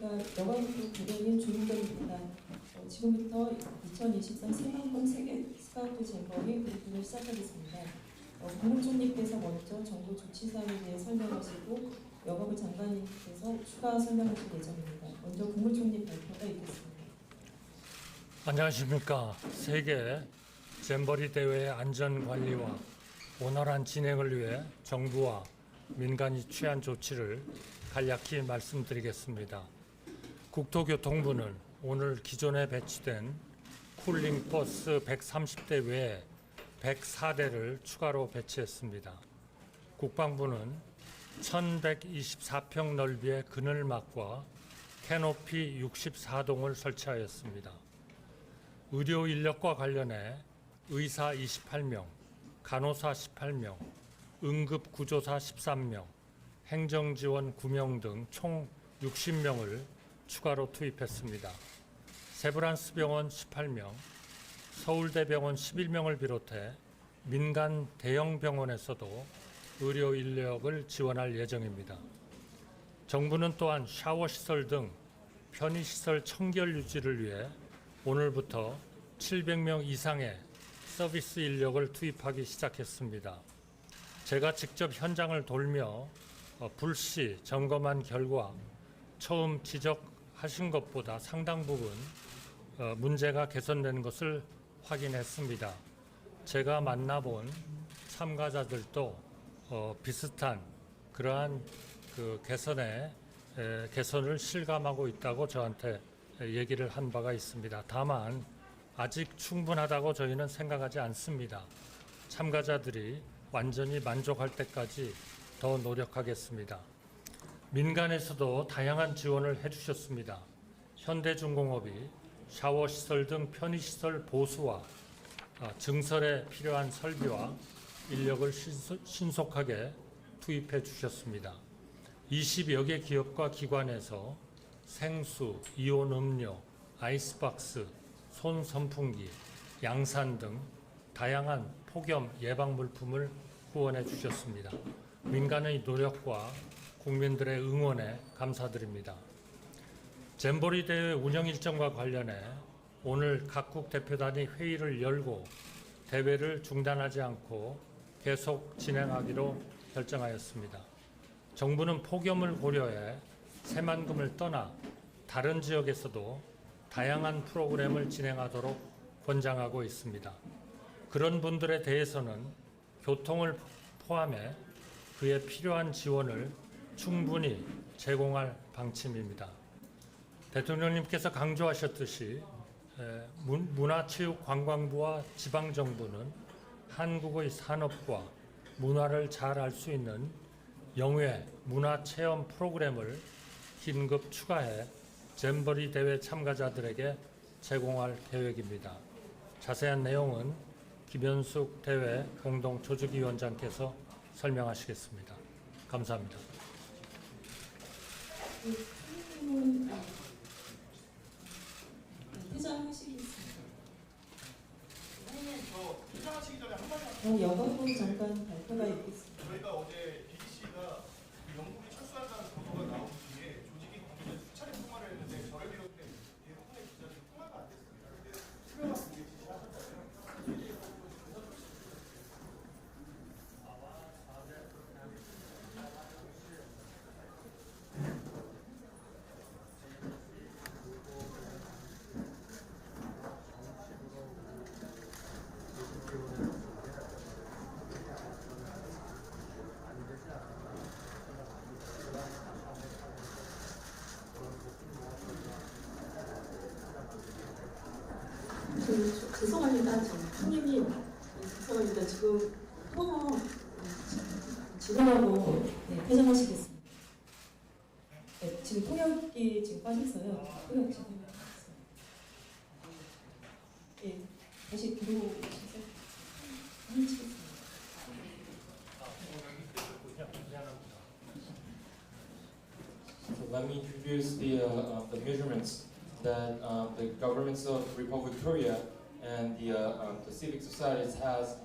안녕하십니까. 여가부 대변인 조민정입니다. 지금부터 2023 세관권 세계 스카우트 잼버리 브리핑을 시작하겠습니다. 국무총리께서 먼저 정부 조치 사항에 대해 설명하시고 여가부 장관님께서 추가 설명하실 예정입니다. 먼저 국무총리 발표가 있겠습니다. 안녕하십니까. 세계 잼버리 대회의 안전관리와 원활한 진행을 위해 정부와 민간이 취한 조치를 간략히 말씀드리겠습니다. 국토교통부는 오늘 기존에 배치된 쿨링버스 130대 외에 104대를 추가로 배치했습니다. 국방부는 1124평 넓이의 그늘막과 캐노피 64동을 설치하였습니다. 의료 인력과 관련해 의사 28명, 간호사 18명, 응급구조사 13명, 행정지원 9명 등 총 60명을 추가로 투입했습니다. 세브란스병원 18명, 서울대병원 11명을 비롯해 민간 대형 병원에서도 의료 인력을 지원할 예정입니다. 정부는 또한 샤워시설 등 편의시설 청결 유지를 위해 오늘부터 700명 이상의 서비스 인력을 투입하기 시작했습니다. 제가 직접 현장을 돌며 불시 점검한 결과 처음 지적하신 것보다 상당 부분 문제가 개선된 것을 확인했습니다. 제가 만나본 참가자들도 비슷한 그러한 개선을 실감하고 있다고 저한테 얘기를 한 바가 있습니다. 다만 아직 충분하다고 저희는 생각하지 않습니다. 참가자들이 완전히 만족할 때까지 더 노력하겠습니다. 민간에서도 다양한 지원을 해주셨습니다. 현대중공업이 샤워시설 등 편의시설 보수와 증설에 필요한 설비와 인력을 신속하게 투입해 주셨습니다. 20여 개 기업과 기관에서 생수, 이온 음료, 아이스박스, 손 선풍기, 양산 등 다양한 폭염 예방 물품을 후원해 주셨습니다. 민간의 노력과 국민들의 응원에 감사드립니다. 잼버리 대회 운영 일정과 관련해 오늘 각국 대표단이 회의를 열고 대회를 중단하지 않고 계속 진행하기로 결정하였습니다. 정부는 폭염을 고려해 새만금을 떠나 다른 지역에서도 다양한 프로그램을 진행하도록 권장하고 있습니다. 그런 분들에 대해서는 교통을 포함해 그에 필요한 지원을 충분히 제공할 방침입니다. 대통령님께서 강조하셨듯이 문화체육관광부와 지방정부는 한국의 산업과 문화를 잘 알 수 있는 영외 문화체험 프로그램을 긴급 추가해 잼버리 대회 참가자들에게 제공할 계획입니다. 자세한 내용은 김현숙 대회 공동조직위원장께서 설명하시겠습니다. 감사합니다. 퇴장하시겠습니다. 선생님, 저 퇴장하시기 전에 한 마디만. 여가부 장관 발표가 있겠습니다. 저희가 어제 BBC가 영국이 철수한다는 보도가 나온 뒤에 조직이 관계자 수차례 통화를 했는데 저를 비롯해 대부분의 기자들이 통화가 안 됐습니다. 근데 수명한 공개 지시하셨잖아요. 죄송합니다. 형님이 죄송합니다. 지금 통화 진행하고 퇴장하시겠습니다. 네, 지금 통역이 지금 빠졌어요. 통역 진행하고 있어요. 예, 다시 들어오셔서 해치겠습니다. So let me introduce the measurements that the governments of Republic of Korea and the civic societies has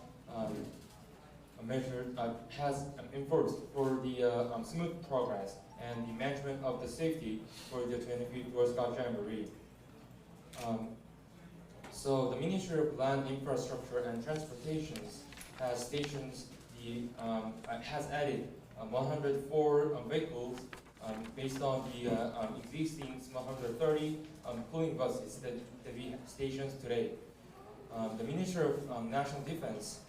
has enforced for the smooth progress and the management of the safety for the 25th World Scout Jamboree. So the Ministry of Land Infrastructure and Transportation has has added 104 vehicles based on the existing 130 cooling buses that we have stations today. The Ministry of National Defense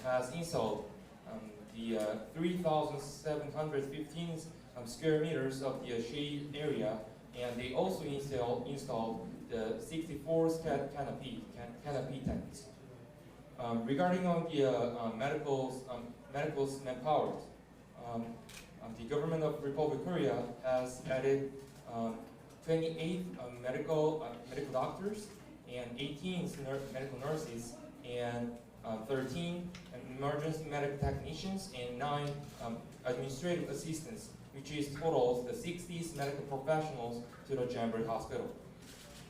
has installed the 3,715 square meters of the shade area, and they also installed the 64 canopy tents. Regarding on the medical's manpower, the government of Republic of Korea has added 28 medical doctors and 18 medical nurses and 13 emergency medical technicians and 9 administrative assistants, which is totals the 60 medical professionals to the Jamboree Hospital.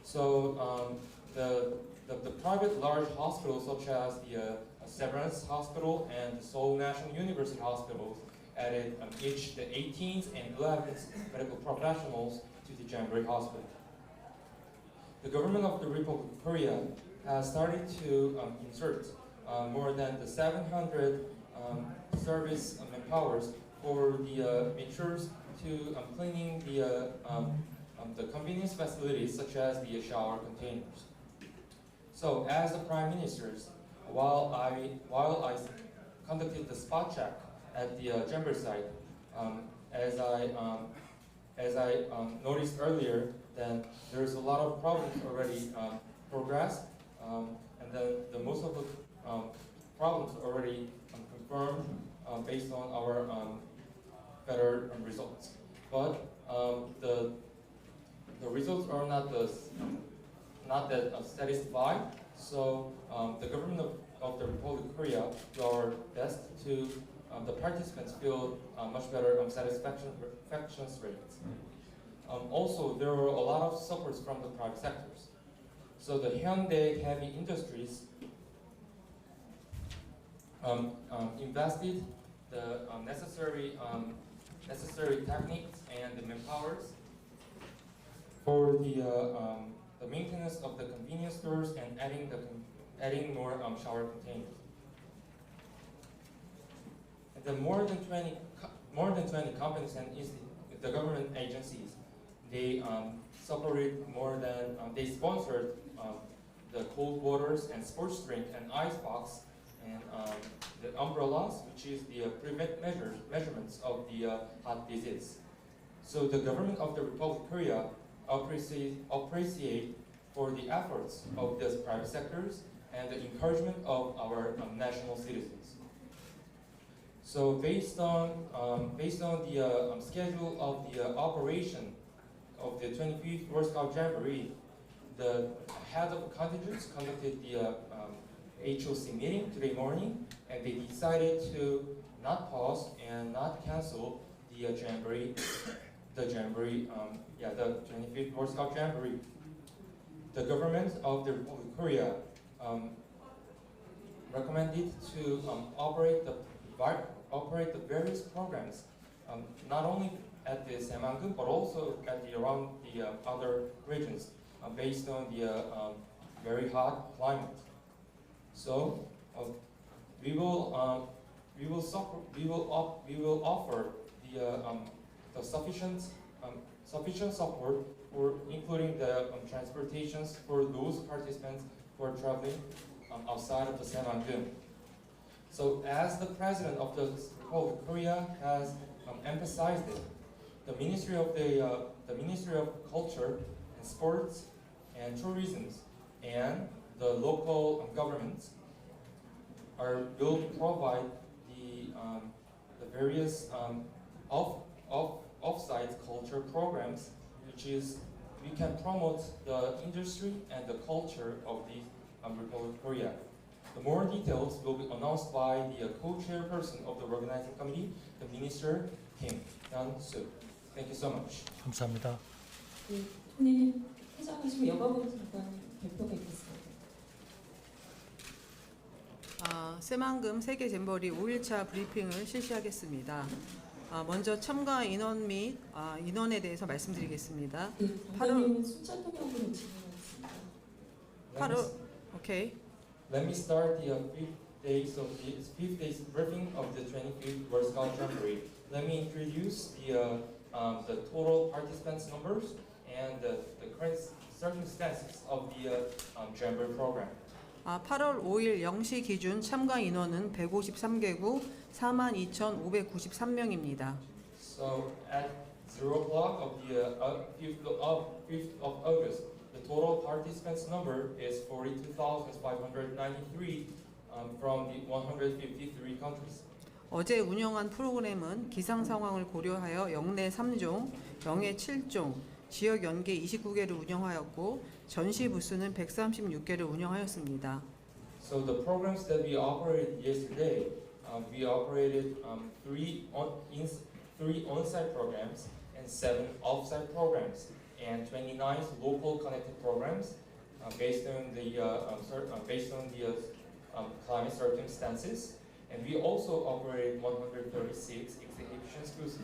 So the private large hospitals such as the Severance Hospital and the Seoul National University Hospitals added each the 18th and 11th medical professionals to the Jamboree Hospital. The government of the Republic of Korea has started to insert more than the 700 service manpowers for the measures to cleaning the convenience facilities such as the shower containers. So, as the Prime Minister's, while I conducted the spot check at the Jamboree site, as I noticed earlier, then there's a lot of problems already progressed, and then the most of the problems already confirmed based on our better results. But the results are not that satisfied. So the government of the Republic of Korea do our best to the participants feel much better satisfaction rates. Also, there were a lot of supports from the private sectors. So the Hyundai Heavy Industries invested the necessary techniques and the manpowers for the maintenance of the convenience stores and adding more shower containers. And then more than 20 companies and the government agencies, they supported more than they sponsored the cold waters and sports drink and ice box and the umbrellas, which is the measurements of the heart disease. So the government of the Republic of Korea appreciate for the efforts of the private sectors and the encouragement of our national citizens. So based on the schedule of the operation of the 25th World Scout Jamboree, the head of contingents conducted the HOC meeting today morning, and they decided to not pause and not cancel the Jamboree, the 25th World Scout Jamboree. The government of the Republic of Korea recommended to operate the various programs, not only at the Saemangeum but also at around the other regions, based on the very hot climate. So we will offer the sufficient support for including the transportations for those participants who are traveling outside of the Saemangeum. So as the President of the Republic of Korea has emphasized it, the Ministry of Culture and Sports and Tourism and the local governments will provide the various off-site culture programs, which is we can promote the industry and the culture of the Republic of Korea. The more details will be announced by the co-chairperson of the organizing committee, the Minister Kim Hyun-soo. Thank you so much. 감사합니다. 네, 대통령님 퇴장하시고 여가부 잠깐 발표가 있겠습니다. 새만금 세계 잼버리 5일차 브리핑을 실시하겠습니다. 먼저 참가 인원 및 인원에 대해서 말씀드리겠습니다. 네, 단장님은 숫자 통역으로 진행하겠습니다. 8월 오케이. Let me start the fifth days briefing of the 25th World Scout Jamboree. Let me introduce the total participants numbers and the current circumstances of the Jamboree program. 8월 5일 0시 기준 참가 인원은 153개국 42,593명입니다. So at 0 o'clock of the 5th of August, the total participants number is 42,593 from the 153 countries. 어제 운영한 프로그램은 기상 상황을 고려하여 영내 3종, 영해 7종, 지역 연계 29개를 운영하였고 전시 부스는 136개를 운영하였습니다. So the programs that we operated yesterday, we operated three on-site programs and 7 off-site programs and 29 local connected programs based on the climate circumstances. And we also operated 136 exhibition booths.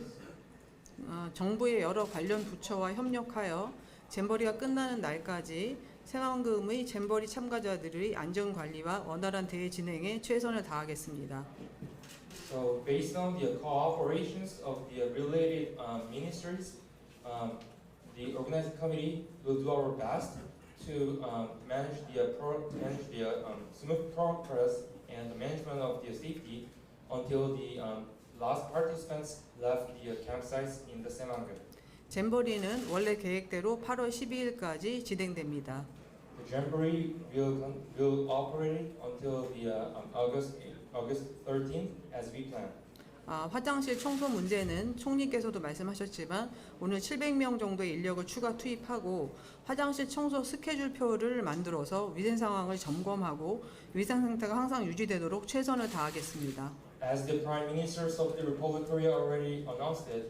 정부의 여러 관련 부처와 협력하여 잼버리가 끝나는 날까지 새만금의 잼버리 참가자들의 안전 관리와 원활한 대회 진행에 최선을 다하겠습니다. So based on the cooperations of the related ministries, the organizing committee will do our best to manage the smooth progress and the management of the safety until the last participants left the campsites in the Saemanggeum. 잼버리는 원래 계획대로 8월 12일까지 진행됩니다. The Jamboree will operate until the August 13th as we planned. 화장실 청소 문제는 총리께서도 말씀하셨지만 오늘 700명 정도의 인력을 추가 투입하고 화장실 청소 스케줄표를 만들어서 위생 상황을 점검하고 위생 상태가 항상 유지되도록 최선을 다하겠습니다. As the Prime Ministers of the Republic of Korea already announced it,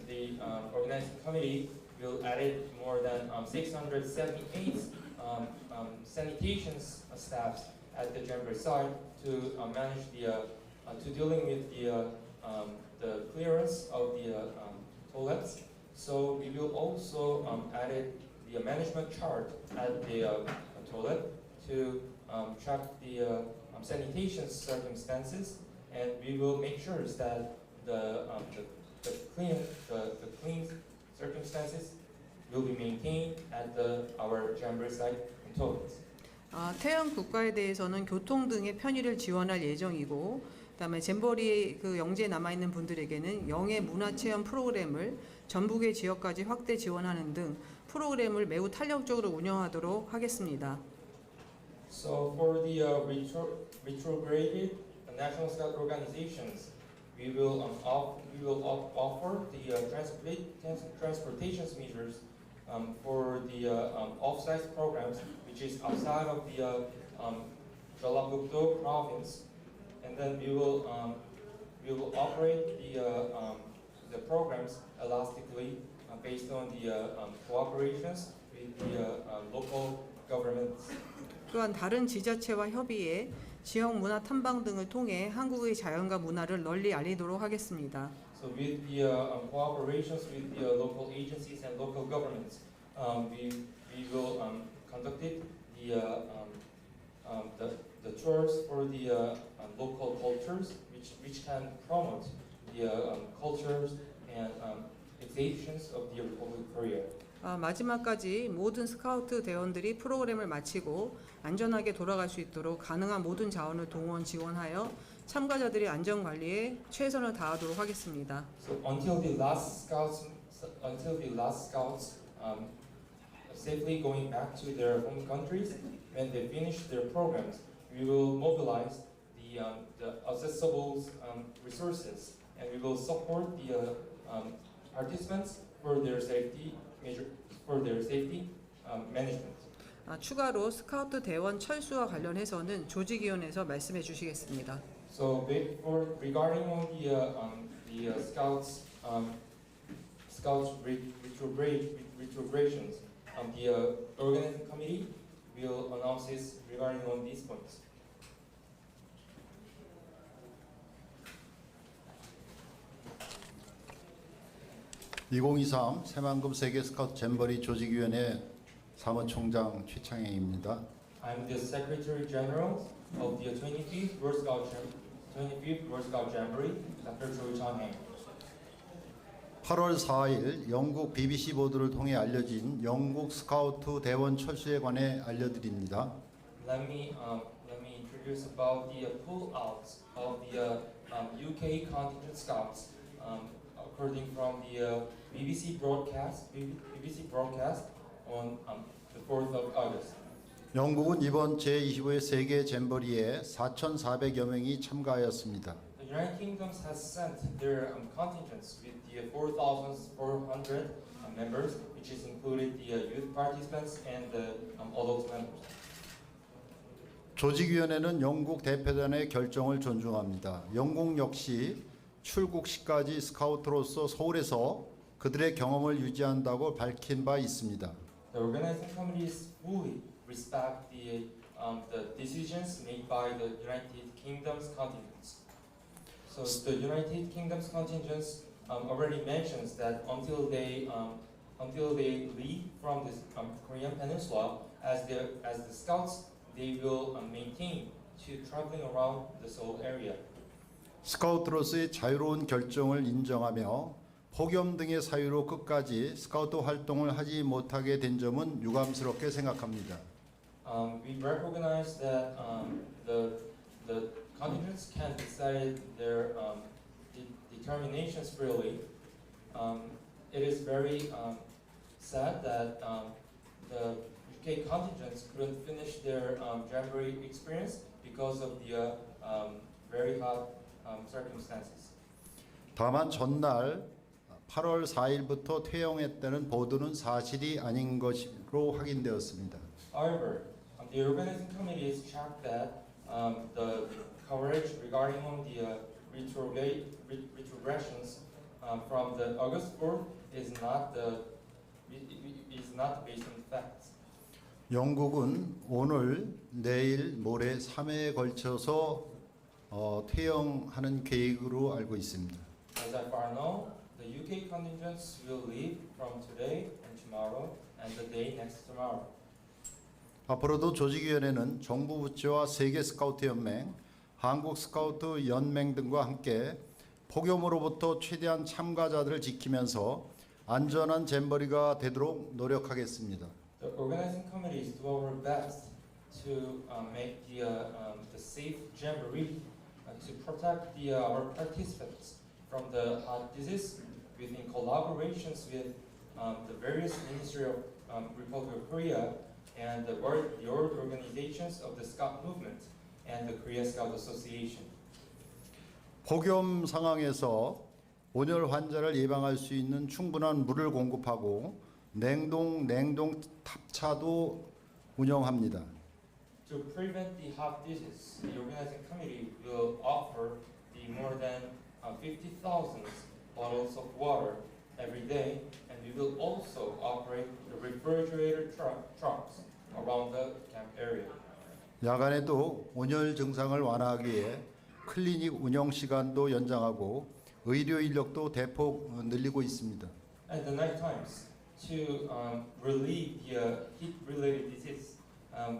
the organizing committee will add more than 678 sanitation staffs at the Jamboree site to manage to dealing with the clearance of the toilets. So we will also add the management chart at the toilet to track the sanitation circumstances, and we will make sure that the clean circumstances will be maintained at our Jamboree site and toilets. 태양 국가에 대해서는 교통 등의 편의를 지원할 예정이고, 그다음에 잼버리 그 영지에 남아 있는 분들에게는 영해 문화 체험 프로그램을 전북의 지역까지 확대 지원하는 등 프로그램을 매우 탄력적으로 운영하도록 하겠습니다. So for the retrograded National Scout organizations, we will offer the transportation measures for the off-site programs, which is outside of the Jeollabuk-do province, and then we will operate the programs elastically based on the cooperations with the local governments. 또한 다른 지자체와 협의해 지역 문화 탐방 등을 통해 한국의 자연과 문화를 널리 알리도록 하겠습니다. So with the cooperations with the local agencies and local governments, we will conduct the tours for the local cultures, which can promote the cultures and exhibitions of the Republic of Korea. 마지막까지 모든 스카우트 대원들이 프로그램을 마치고 안전하게 돌아갈 수 있도록 가능한 모든 자원을 동원 지원하여 참가자들의 안전 관리에 최선을 다하도록 하겠습니다. So until the last scouts safely going back to their home countries, when they finish their programs, we will mobilize the accessible resources, and we will support the participants for their safety management. 추가로 스카우트 대원 철수와 관련해서는 조직위원회에서 말씀해 주시겠습니다. So regarding on the scouts retrogrations, the organizing committee will announce this regarding on these points. 2023 새만금 세계 스카우트 잼버리 조직위원회 사무총장 최창행입니다. I'm the Secretary General of the 25th World Scout Jamboree, Dr. Choi Chang-haeng. 8월 4일 영국 BBC 보도를 통해 알려진 영국 스카우트 대원 철수에 관해 알려드립니다. Let me introduce about the pull-outs of the UK contingent scouts, according from the BBC broadcast on the 4th of August. 영국은 이번 제25회 세계 잼버리에 4,400여 명이 참가하였습니다. The United Kingdom has sent their contingents with the 4,400 members, which is included the youth participants and the adult members. 조직위원회는 영국 대표단의 결정을 존중합니다. 영국 역시 출국 시까지 스카우트로서 서울에서 그들의 경험을 유지한다고 밝힌 바 있습니다. The organizing committees fully respect the decisions made by the United Kingdom's contingents. So the United Kingdom's contingents already mentions that until they leave from this Korean Peninsula, as the scouts, they will maintain to traveling around the Seoul area. 스카우트로서의 자유로운 결정을 인정하며 폭염 등의 사유로 끝까지 스카우트 활동을 하지 못하게 된 점은 유감스럽게 생각합니다. We recognize that the contingents can decide their determinations freely. It is very sad that the UK contingents couldn't finish their Jamboree experience because of the very hot circumstances. 다만 전날 8월 4일부터 퇴영했다는 보도는 사실이 아닌 것으로 확인되었습니다. However, the organizing committees checked that the coverage regarding on the retrogressions from the August 4th is not based on facts. 영국은 오늘, 내일, 모레 3회에 걸쳐서 퇴영하는 계획으로 알고 있습니다. As I far know, the UK contingents will leave from today and tomorrow and the day next tomorrow. 앞으로도 조직위원회는 정부 부처와 세계 스카우트 연맹, 한국 스카우트 연맹 등과 함께 폭염으로부터 최대한 참가자들을 지키면서 안전한 잼버리가 되도록 노력하겠습니다. The organizing committees do our best to make the safe jamboree to protect our participants from the hot disease within collaborations with the various Ministry of Republic of Korea and the world organizations of the Scout movement and the Korea Scout Association. 폭염 상황에서 온열 환자를 예방할 수 있는 충분한 물을 공급하고 냉동 탑차도 운영합니다. To prevent the hot disease, the organizing committee will offer the more than 50,000 bottles of water every day, and we will also operate the refrigerator trucks around the camp area. 야간에도 온열 증상을 완화하기 위해 클리닉 운영 시간도 연장하고 의료 인력도 대폭 늘리고 있습니다. At the night times, to relieve the heat-related disease,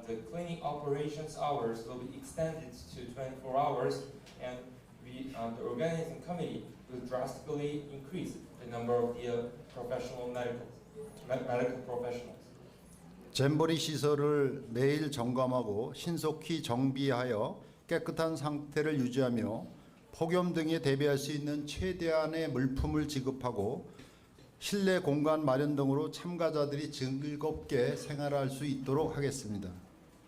the clinic operations hours will be extended to 24 hours, and the organizing committee will drastically increase the number of the medical professionals. 잼버리 시설을 매일 점검하고 신속히 정비하여 깨끗한 상태를 유지하며 폭염 등에 대비할 수 있는 최대한의 물품을 지급하고 실내 공간 마련 등으로 참가자들이 즐겁게 생활할 수 있도록 하겠습니다.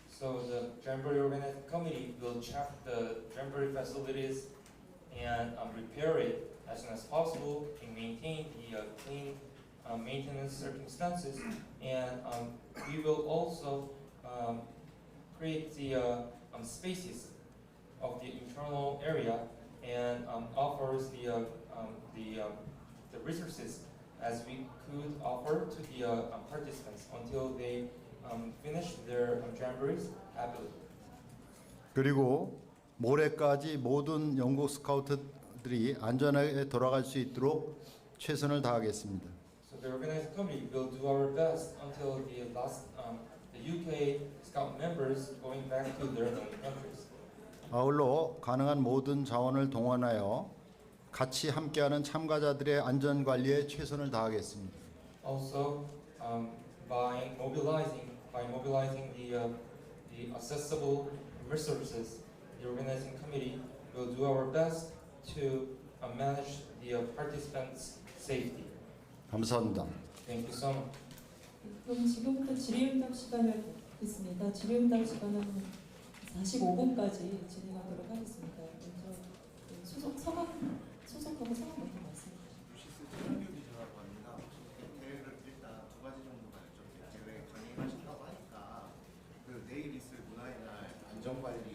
So the Jamboree Organizing Committee will check the Jamboree facilities and repair it as soon as possible and maintain the clean maintenance circumstances. And we will also create the spaces of the internal area and offers the resources as we could offer to the participants until they finish their jamborees happily. 그리고 모레까지 모든 영국 스카우트들이 안전하게 돌아갈 수 있도록 최선을 다하겠습니다. So the organizing committee will do our best until the UK Scout members going back to their own countries. 아울러 가능한 모든 자원을 동원하여 같이 함께하는 참가자들의 안전 관리에 최선을 다하겠습니다. Also, by mobilizing the accessible resources, the organizing committee will do our best to manage the participants' safety. 감사합니다. Thank you so much. 그럼 지금부터 질의응답 시간을 갖겠습니다. 질의응답 시간은 45분까지 진행하도록 하겠습니다. 먼저 소속하고 성함 먼저 말씀드립니다. 주시스 최영규 기자라고 합니다. 계획을 일단 두 가지 정도만 여쭤볼게요. 계획 강행하신다고 하니까 그 내일 있을 문화의 날 안전관리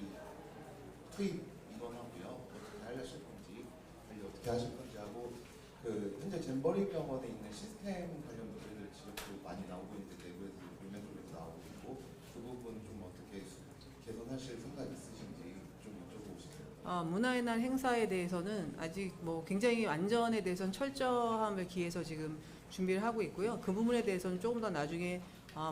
투입 인원하고요. 어떻게 하실 건지, 관리 어떻게 하실 건지 하고 그 현재 잼버리 병원에 있는 시스템 관련 문제들 지적도 많이 나오고 있는데 내부에서 불만들도 나오고 있고 그 부분 좀 어떻게 개선하실 생각 있으신지 좀 여쭤보고 싶어요. 문화의 날 행사에 대해서는 아직 뭐 굉장히 안전에 대해서는 철저함을 기해서 지금 준비를 하고 있고요. 그 부분에 대해서는 조금 더 나중에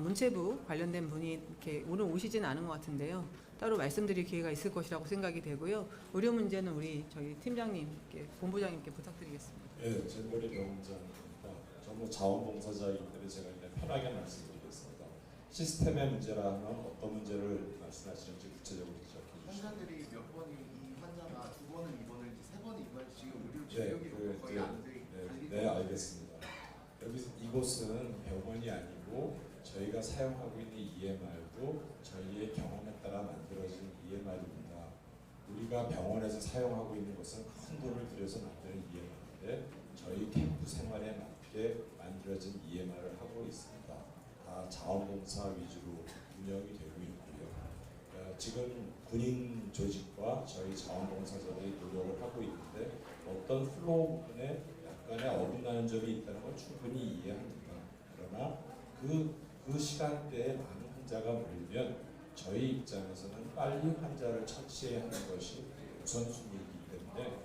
문체부 관련된 분이 이렇게 오늘 오시지는 않은 것 같은데요. 따로 말씀드릴 기회가 있을 것이라고 생각이 되고요. 의료 문제는 우리 저희 팀장님께, 본부장님께 부탁드리겠습니다. 예, 잼버리 병원장입니다. 저는 자원봉사자이기 때문에 제가 이제 편하게 말씀드리겠습니다. 시스템의 문제라면 어떤 문제를 말씀하시는지 구체적으로 지적해 주시죠. 환자들이 몇 번이 이 환자가 두 번을 입원을지 세 번을 입원할지 지금 의료 네, 진료기록이 거의 안 돼. 네, 알겠습니다. 이곳은 병원이 아니고 저희가 사용하고 있는 EMR도 저희의 경험에 따라 만들어진 EMR입니다. 우리가 병원에서 사용하고 있는 것은 큰 돈을 들여서 만드는 EMR인데 저희 캠프 생활에 맞게 만들어진 EMR을 하고 있습니다. 다 자원봉사 위주로 운영이 되고 있고요. 지금 군인 조직과 저희 자원봉사자들이 노력을 하고 있는데 어떤 플로우 부분에 약간의 어긋나는 점이 있다는 건 충분히 이해합니다. 그러나 그 시간대에 많은 환자가 몰리면 저희 입장에서는 빨리 환자를 처치해야 하는 것이 우선순위이기 때문에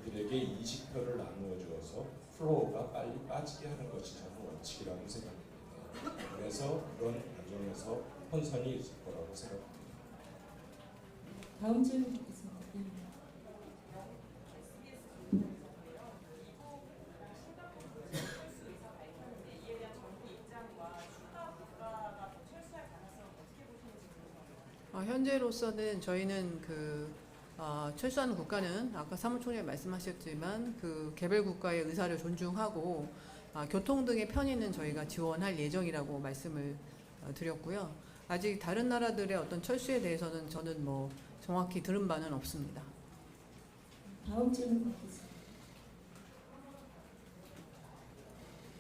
그들에게 이식표를 나누어 주어서 플로우가 빨리 빠지게 하는 것이 저는 원칙이라고 생각합니다. 그래서 그런 과정에서 혼선이 있을 거라고 생각합니다. 다음 질문 받겠습니다. 현재로서는 저희는 철수하는 국가는 아까 사무총장이 말씀하셨지만 그 개별 국가의 의사를 존중하고 교통 등의 편의는 저희가 지원할 예정이라고 말씀을 드렸고요. 아직 다른 나라들의 어떤 철수에 대해서는 저는 뭐 정확히 들은 바는 없습니다. 다음 질문 받겠습니다.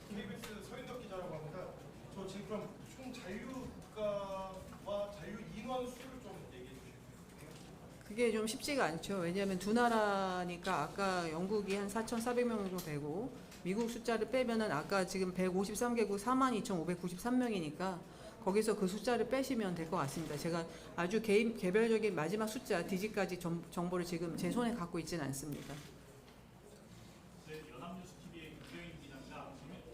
KBS 서인덕 기자라고 합니다. 저 지금 그럼 총 자유국가와 자유 인원 수를 좀 얘기해 주실까요? 그게 좀 쉽지가 않죠. 왜냐하면 두 나라니까 아까 영국이 한 4,400명 정도 되고 미국 숫자를 빼면은 아까 지금 153개국 42,593명이니까 거기서 그 숫자를 빼시면 될 것 같습니다. 제가 아주 개별적인 마지막 숫자 디지까지 정보를 지금 제 손에 갖고 있지는 않습니다. 네, 연합뉴스 TV의 김경인 기자입니다.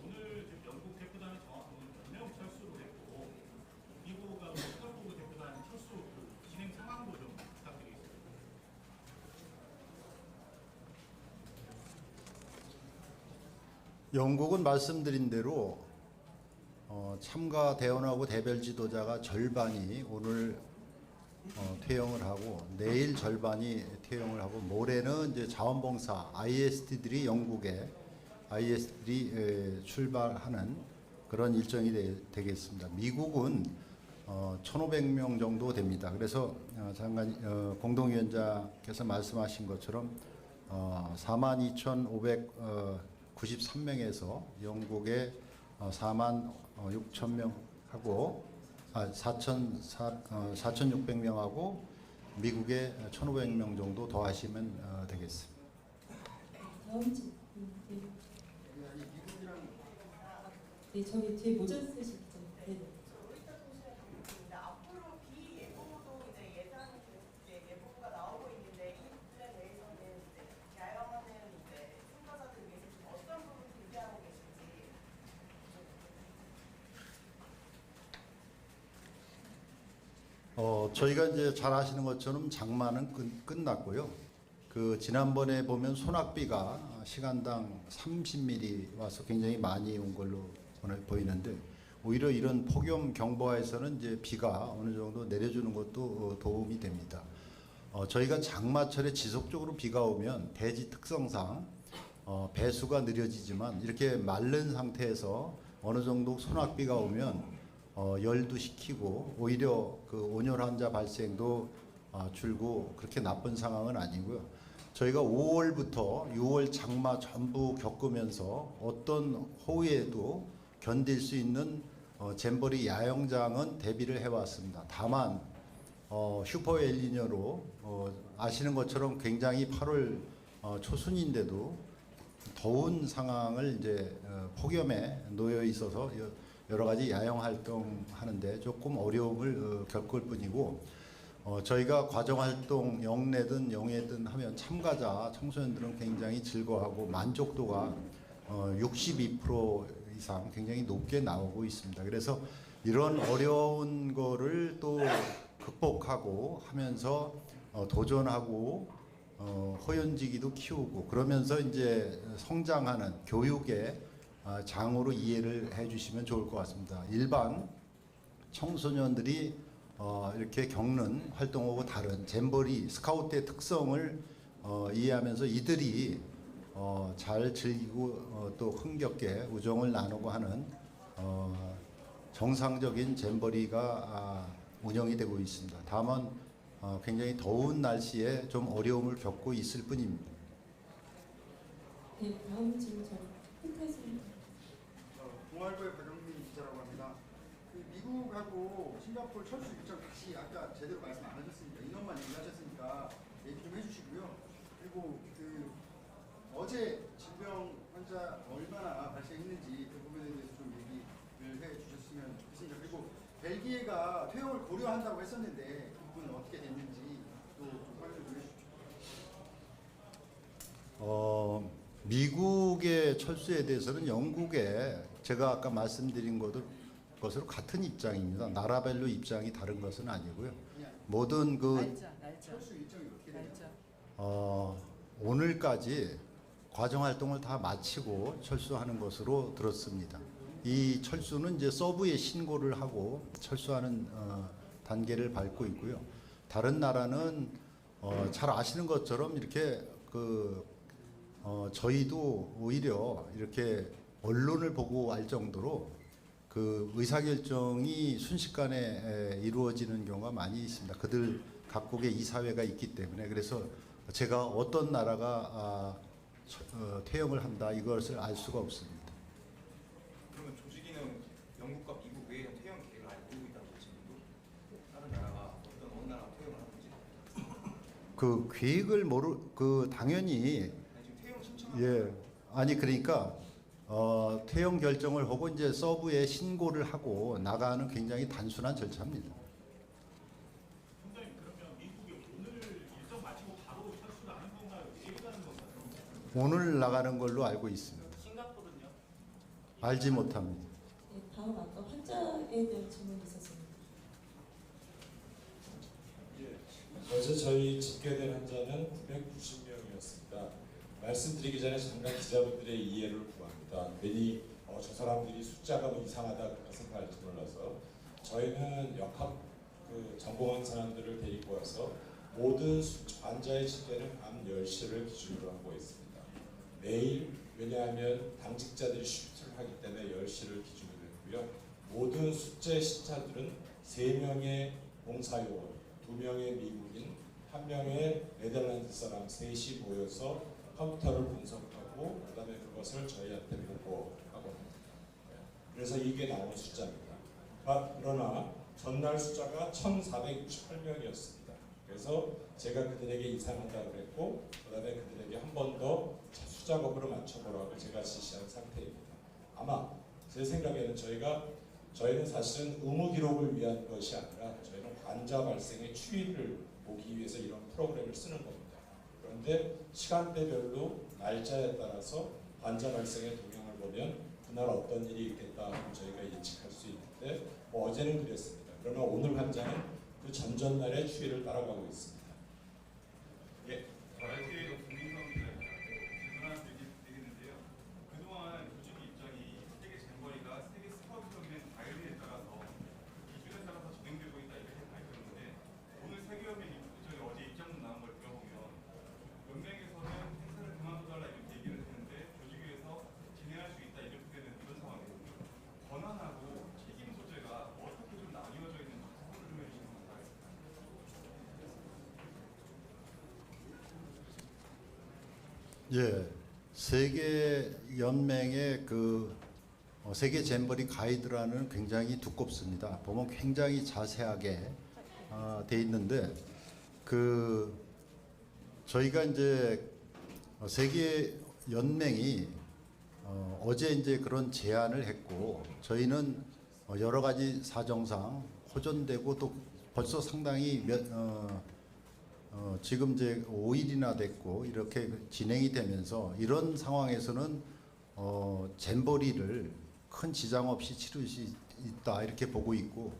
오늘 지금 영국 대표단이 정확하고는 몇 명 철수를 했고 미국하고 시카고그 대표단 철수 진행 상황도 좀 부탁드리겠습니다. 영국은 말씀드린 대로 참가 대원하고 대별 지도자가 절반이 오늘 퇴영을 하고 내일 절반이 퇴영을 하고 모레는 이제 자원봉사 IST들이 영국에 IST들이 출발하는 그런 일정이 되겠습니다. 미국은 1,500명 정도 됩니다. 그래서 장관 공동위원장께서 말씀하신 것처럼 42,593명에서 영국의 4만 6천 명하고 4,600명하고 미국의 1,500명 정도 더 하시면 되겠습니다. 다음 질문. 네, 저기 뒤에 모자 쓰실 분. 네. 앞으로 비예보도 이제 예산이 이제 예보가 나오고 있는데 이 부분에 대해서는 이제 야영하는 이제 참가자들 위해서 좀 어떤 부분 준비하고 저희가 이제 잘 아시는 것처럼 장마는 끝났고요. 그 지난번에 보면 소낙비가 시간당 30mm 와서 굉장히 많이 온 걸로 보이는데 오히려 이런 폭염 경보하에서는 이제 비가 어느 정도 내려주는 것도 도움이 됩니다. 저희가 장마철에 지속적으로 비가 오면 대지 특성상 배수가 느려지지만 이렇게 마른 상태에서 어느 정도 소낙비가 오면 열도 식히고 오히려 그 온열 환자 발생도 줄고 그렇게 나쁜 상황은 아니고요. 저희가 5월부터 6월 장마 전부 겪으면서 어떤 호우에도 견딜 수 있는 잼버리 야영장은 대비를 해왔습니다. 다만 슈퍼 엘니뇨로 아시는 것처럼 굉장히 8월 초순인데도 더운 상황을 이제 폭염에 놓여 있어서 여러 가지 야영 활동하는데 조금 어려움을 겪을 뿐이고 저희가 과정 활동 영내든 영예든 하면 참가자 청소년들은 굉장히 즐거워하고 만족도가 62% 이상 굉장히 높게 나오고 있습니다. 그래서 이런 어려운 거를 또 극복하고 하면서 도전하고 호연지기도 키우고 그러면서 이제 성장하는 교육의 장으로 이해를 해주시면 좋을 것 같습니다. 일반 청소년들이 이렇게 겪는 활동하고 다른 잼버리 스카우트의 특성을 이해하면서 이들이 잘 즐기고 또 흥겹게 우정을 나누고 하는 정상적인 잼버리가 운영이 되고 있습니다. 다만 굉장히 더운 날씨에 좀 어려움을 겪고 있을 뿐입니다. 네, 다음 질문 힌트에서 동아일보의 박영민 기자라고 합니다. 그 미국하고 싱가포르 철수 일정 다시 아까 제대로 말씀 안 하셨으니까 인원만 얘기하셨으니까 얘기 좀 해주시고요. 그리고 그 어제 질병 환자 얼마나 발생했는지 그 부분에 대해서 좀 얘기를 해주셨으면 좋겠습니다. 그리고 벨기에가 퇴역을 고려한다고 했었는데 그 부분은 어떻게 됐는지 또 좀 설명 좀 해주시죠. 미국의 철수에 대해서는 영국에 제가 아까 말씀드린 것으로 같은 입장입니다. 나라별로 입장이 다른 것은 아니고요. 모든 그 철수 일정이 어떻게 되나요? 오늘까지 과정 활동을 다 마치고 철수하는 것으로 들었습니다. 이 철수는 이제 서브에 신고를 하고 철수하는 단계를 밟고 있고요. 다른 나라는 잘 아시는 것처럼 이렇게 저희도 오히려 이렇게 언론을 보고 알 정도로 그 의사결정이 순식간에 이루어지는 경우가 많이 있습니다. 그들 각국의 이사회가 있기 때문에 그래서 제가 어떤 나라가 퇴영을 한다 이것을 알 수가 없습니다. 그러면 조직위는 영국과 미국 외에 퇴영 계획을 알고 있다고 보시는데 다른 나라가 어느 나라가 퇴영을 하는지 그 계획을 당연히 지금 퇴영 신청 그러니까 퇴영 결정을 하고 이제 서브에 신고를 하고 나가는 굉장히 단순한 절차입니다. 총장님 그러면 미국이 오늘 일정 마치고 바로 철수를 하는 건가요? 내일 가는 건가요? 오늘 나가는 걸로 알고 있습니다. 싱가포르는요? 알지 못합니다. 네, 다음 아까 환자에 대한 질문이 있었습니다. 어제 저희 집계된 환자는 990명이었습니다. 말씀드리기 전에 잠깐 기자분들의 이해를 구합니다. 괜히 저 사람들이 숫자가 뭐 이상하다 그렇게 생각할지 몰라서 저희는 전공한 사람들을 데리고 와서 모든 환자의 집계는 밤 10시를 기준으로 하고 있습니다. 매일 왜냐하면 당직자들이 쉬프트를 하기 때문에 10시를 기준으로 했고요. 모든 숙제 시차들은 3명의 봉사요원, 2명의 미국인, 1명의 네덜란드 사람 셋이 모여서 컴퓨터를 분석하고 그다음에 그것을 저희한테 보고하고 합니다. 그래서 이게 나온 숫자입니다. 그러나 전날 숫자가 1,468명이었습니다. 그래서 제가 그들에게 이상하다고 그랬고 그다음에 그들에게 한 번 더 수작업으로 맞춰보라고 제가 지시한 상태입니다. 아마 제 생각에는 저희는 사실은 의무 기록을 위한 것이 아니라 저희는 환자 발생의 추이를 보기 위해서 이런 프로그램을 쓰는 겁니다. 그런데 시간대별로 날짜에 따라서 환자 발생의 동향을 보면 그날 어떤 일이 있겠다 하고 저희가 예측할 수 있는데 어제는 그랬습니다. 그러나 오늘 환자는 그 그 전전날의 추이를 따라가고 있습니다. 예. LTA가 국민선언입니다. 하나 드리겠는데요. 그동안 조직의 입장이 세계 잼버리가 세계 스카우트적인 가이드에 따라서 기준에 따라서 진행되고 있다 이렇게 밝혔는데 오늘 세계연맹 입장이 어제 입장문 나온 걸 들어보면 연맹에서는 행사를 그만둬달라 이렇게 얘기를 했는데 조직위에서 진행할 수 있다 이렇게 되는 이런 상황이거든요. 권한하고 책임 소재가 어떻게 좀 나뉘어져 있는지 설명을 좀 해주시면 감사하겠습니다. 예, 세계 연맹의 그 세계 잼버리 가이드라는 굉장히 두껍습니다. 보면 굉장히 자세하게 돼 있는데 그 저희가 이제 세계 연맹이 어제 이제 그런 제안을 했고 저희는 여러 가지 사정상 호전되고 또 벌써 상당히 지금 이제 5일이나 됐고 이렇게 진행이 되면서 이런 상황에서는 잼버리를 큰 지장 없이 치를 수 있다 이렇게 보고 있고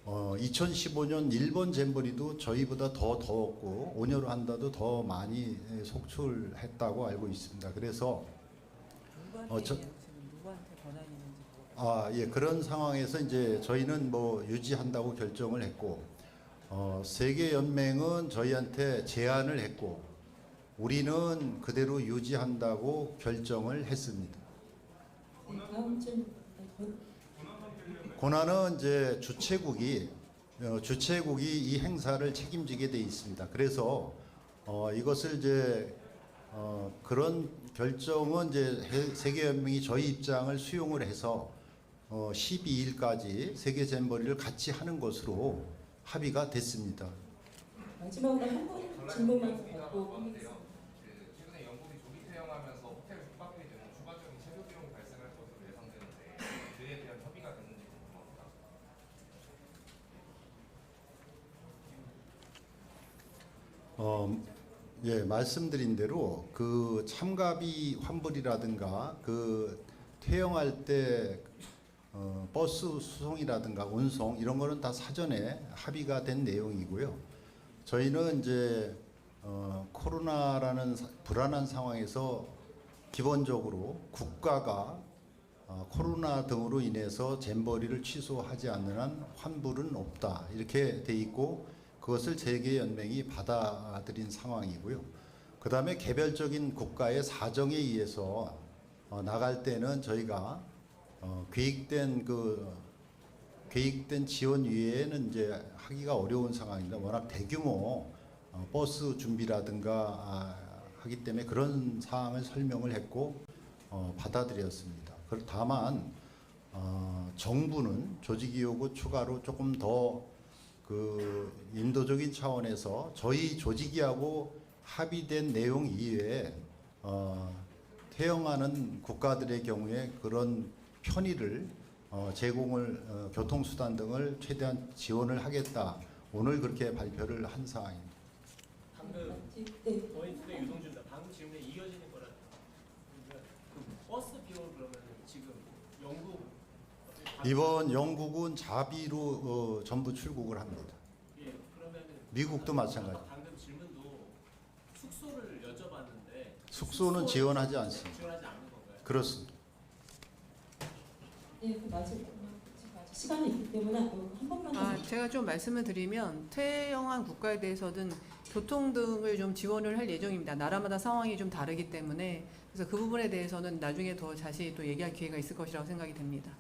2015년 일본 잼버리도 저희보다 더 더웠고 온열을 한다도 더 많이 속출했다고 알고 있습니다. 그래서 누구한테 권한이 있는지 예, 그런 상황에서 이제 저희는 뭐 유지한다고 결정을 했고 세계 연맹은 저희한테 제안을 했고 우리는 그대로 유지한다고 결정을 했습니다. 네, 다음 질문. 권한은 이제 주최국이 이 행사를 책임지게 돼 있습니다. 그래서 이것을 이제 그런 결정은 이제 세계 연맹이 저희 입장을 수용을 해서 12일까지 세계 잼버리를 같이 하는 것으로 합의가 됐습니다. 마지막으로 한 번 질문만 더 받고 끝내겠습니다. 최근에 영국이 조기 퇴영하면서 호텔 숙박비 등 추가적인 체류 비용이 발생할 것으로 예상되는데 그에 대한 협의가 됐는지 궁금합니다. 예, 말씀드린 대로 그 참가비 환불이라든가 그 퇴영할 때 버스 수송이라든가 운송 이런 거는 다 사전에 합의가 된 내용이고요. 저희는 이제 코로나라는 불안한 상황에서 기본적으로 국가가 코로나 등으로 인해서 잼버리를 취소하지 않는 한 환불은 없다 이렇게 돼 있고 그것을 세계 연맹이 받아들인 상황이고요. 그 다음에 개별적인 국가의 사정에 의해서 나갈 때는 저희가 계획된 지원 위에는 이제 하기가 어려운 상황입니다. 워낙 대규모 버스 준비라든가 하기 때문에 그런 사항을 설명을 했고 받아들였습니다. 다만 정부는 조직위 요구 추가로 조금 더 그 인도적인 차원에서 저희 조직위하고 합의된 내용 이외에 퇴영하는 국가들의 경우에 그런 편의를 제공을 교통수단 등을 최대한 지원을 하겠다. 오늘 그렇게 발표를 한 사항입니다. 방금 네. 저희의 유동준입니다. 방금 질문에 이어지는 거라 그러니까 그 버스 비용 그러면 지금 영국 이번 영국은 자비로 전부 출국을 합니다. 예, 그러면은 미국도 마찬가지. 방금 질문도 숙소를 여쭤봤는데 숙소는 지원하지 않습니다. 지원하지 않는 건가요? 그렇습니다. 네, 그 마지막 시간이 있기 때문에 한 번만 더. 제가 좀 말씀을 드리면 퇴영한 국가에 대해서는 교통 등을 좀 지원을 할 예정입니다. 나라마다 상황이 좀 다르기 때문에 그래서 그 부분에 대해서는 나중에 더 자세히 또 얘기할 기회가 있을 것이라고 생각이 됩니다.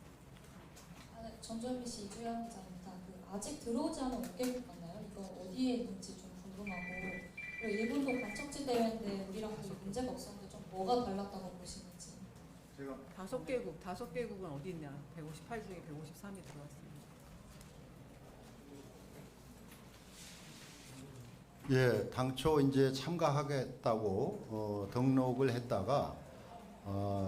전주현 씨 이주영 기자입니다. 아직 들어오지 않은 5개국 같나요? 이거 어디에 있는지 좀 궁금하고 그리고 일본도 관측지 대회인데 우리랑 별 문제가 없었는데 좀 뭐가 달랐다고 보시는지. 제가 5개국은 어디 있냐? 158 중에 153이 들어왔습니다. 예, 당초 이제 참가하겠다고 등록을 했다가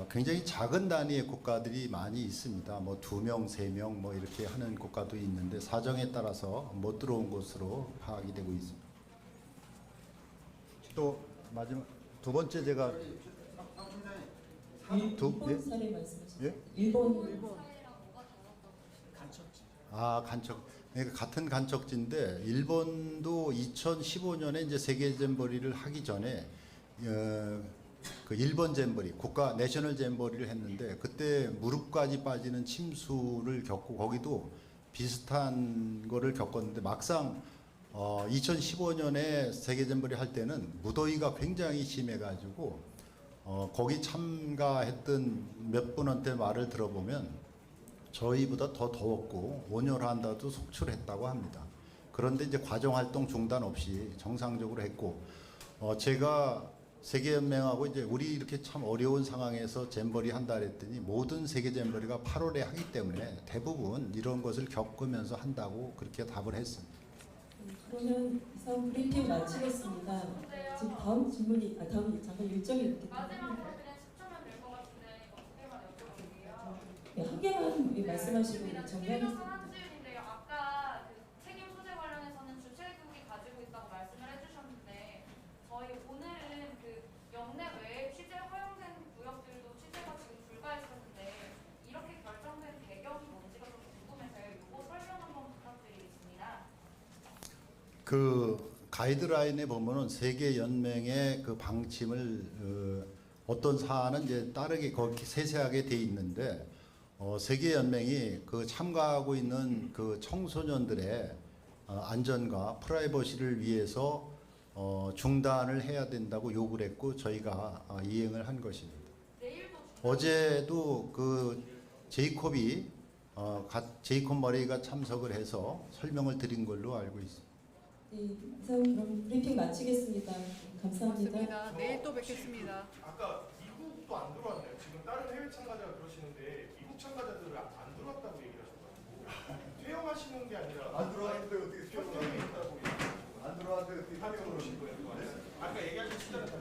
굉장히 작은 단위의 국가들이 많이 있습니다. 뭐 2명, 3명 뭐 이렇게 하는 국가도 있는데 사정에 따라서 못 들어온 것으로 파악이 되고 있습니다. 또 마지막 두 번째 제가 일본 사례 말씀하셨죠? 예? 일본 간척지. 간척. 그러니까 같은 간척지인데 일본도 2015년에 이제 세계 잼버리를 하기 전에 그 일본 잼버리 국가 내셔널 잼버리를 했는데 그때 무릎까지 빠지는 침수를 겪고 거기도 비슷한 거를 겪었는데 막상 2015년에 세계 잼버리 할 때는 무더위가 굉장히 심해가지고 거기 참가했던 몇 분한테 말을 들어보면 저희보다 더 더웠고 온열한다도 속출했다고 합니다. 그런데 이제 과정 활동 중단 없이 정상적으로 했고 제가 세계연맹하고 이제 우리 이렇게 참 어려운 상황에서 잼버리 한다 그랬더니 모든 세계 잼버리가 8월에 하기 때문에 대부분 이런 것을 겪으면서 한다고 그렇게 답을 했습니다. 그러면 이상 브리핑 마치겠습니다. 지금 다음 질문이 다음 잠깐 일정이 있기 때문에 네, 한 개만 말씀하시고 정리하겠습니다. 아까 그 책임 소재 관련해서는 주최국이 가지고 있다고 말씀을 해주셨는데 저희 오늘은 그 영내 외에 취재 허용된 구역들도 취재가 지금 불가했었는데 이렇게 결정된 배경이 뭔지가 좀 궁금해서요. 이거 설명 한번 부탁드리겠습니다. 그 가이드라인에 보면은 세계 연맹의 그 방침을 어떤 사안은 이제 따르게 거기 세세하게 돼 있는데 세계 연맹이 그 참가하고 있는 그 청소년들의 안전과 프라이버시를 위해서 중단을 해야 된다고 요구를 했고 저희가 이행을 한 것입니다. 어제도 그 제이콥이 제이콥 머레이가 참석을 해서 설명을 드린 걸로 알고 있습니다. 네, 이상 그럼 브리핑 마치겠습니다. 감사합니다. 고맙습니다. 내일 또 뵙겠습니다. 아까 미국도 안 들어왔나요? 지금 다른 해외 참가자가 그러시는데 미국 참가자들은 안 들어왔다고 얘기를 하셨거든요. 퇴영하시는 게 아니라 안 들어왔는데 어떻게 협정이 있다고 안 들어왔는데 어떻게 하는 거신 거예요? 아까 얘기하신 숫자는 다